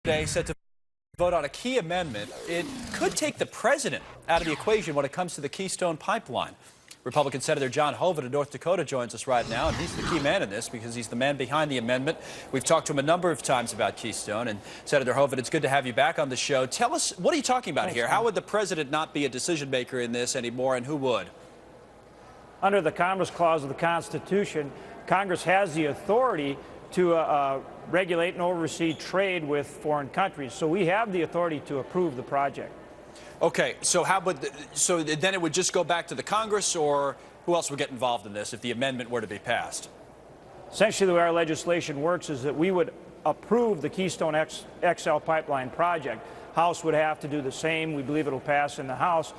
Today set to vote on a key amendment. It could take the president out of the equation when it comes to the Keystone pipeline. Republican Senator John Hoeven of North Dakota joins us right now, and he's the key man in this because he's the man behind the amendment. We've talked to him a number of times about Keystone, and Senator Hoeven, it's good to have you back on the show. Tell us, what are you talking about here? How would the president not be a decision maker in this anymore, and who would? Under the Commerce Clause of the Constitution, Congress has the authority to regulate and oversee trade with foreign countries. So we have the authority to approve the project. Okay, so so then it would just go back to the Congress, or who else would get involved in this if the amendment were to be passed? Essentially, the way our legislation works is that we would approve the Keystone XL pipeline project. House would have to do the same. We believe it'll pass in the House.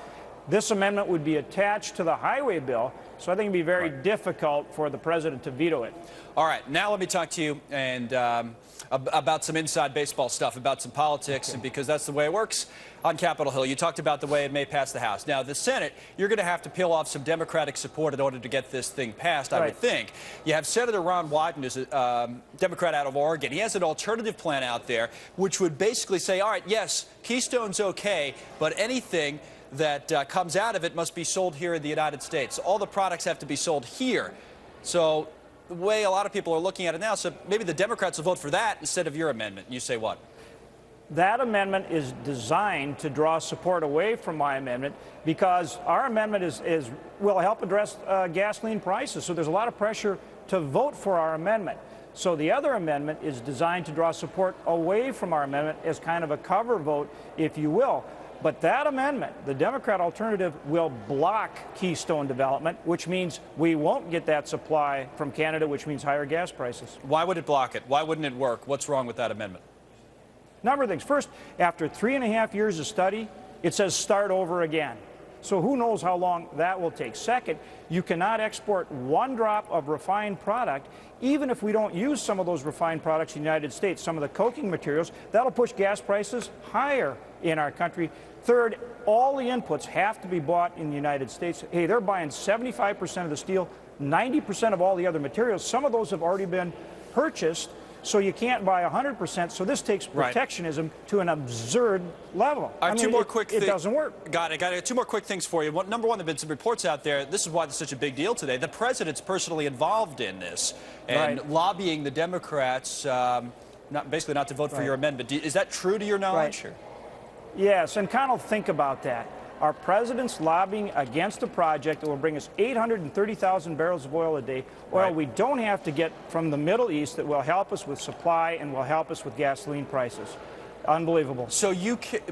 This amendment would be attached to the highway bill, so I think it'd be very difficult for the president to veto it. All right, now let me talk to you and about some inside baseball stuff, about some politics, and because that's the way it works on Capitol Hill. You talked about the way it may pass the House. Now, the Senate, you're going to have to peel off some Democratic support in order to get this thing passed, I would think. You have Senator Ron Wyden, who's a Democrat out of Oregon. He has an alternative plan out there, which would basically say, all right, yes, Keystone's okay, but anything that comes out of it must be sold here in the United States. All the products have to be sold here. So the way a lot of people are looking at it now, so maybe the Democrats will vote for that instead of your amendment. You say what? That amendment is designed to draw support away from my amendment because our amendment will help address gasoline prices. So there's a lot of pressure to vote for our amendment. So the other amendment is designed to draw support away from our amendment as kind of a cover vote, if you will. But that amendment, the Democrat alternative, will block Keystone development, which means we won't get that supply from Canada, which means higher gas prices. Why would it block it? Why wouldn't it work? What's wrong with that amendment? Number of things. First, after 3.5 years of study, it says start over again. So who knows how long that will take. Second, you cannot export one drop of refined product, even if we don't use some of those refined products in the United States, some of the coking materials. That'll push gas prices higher in our country. Third, all the inputs have to be bought in the United States. Hey, they're buying 75% of the steel, 90% of all the other materials. Some of those have already been purchased, so you can't buy 100%. So this takes protectionism to an absurd level. I have two more quick things. It doesn't work. Got it. Two more quick things for you. Number one, there have been some reports out there. This is why it's such a big deal today. The president's personally involved in this and lobbying the Democrats, basically not to vote for your amendment. Is that true to your knowledge? Yes, and Connell, think about that. Our president's lobbying against a project that will bring us 830,000 barrels of oil a day, oil we don't have to get from the Middle East, that will help us with supply and will help us with gasoline prices. Unbelievable. So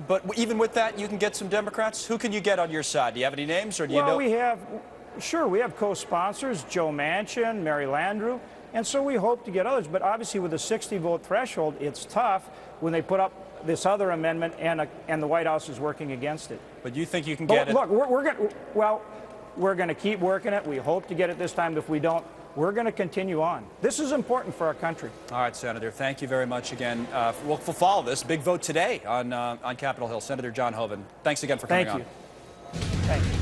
but even with that, you can get some Democrats? Who can you get on your side? Do you have any names, or do you know? We have co-sponsors, Joe Manchin, Mary Landrieu, and so we hope to get others. But obviously with a 60-vote threshold, it's tough when they put up this other amendment and the White House is working against it. But you think you can get it? Look, we're going to keep working it. We hope to get it this time. If we don't, we're going to continue on. This is important for our country. All right, Senator, thank you very much again. We'll follow this big vote today on Capitol Hill. Senator John Hoeven, thanks again for coming on. Thank you.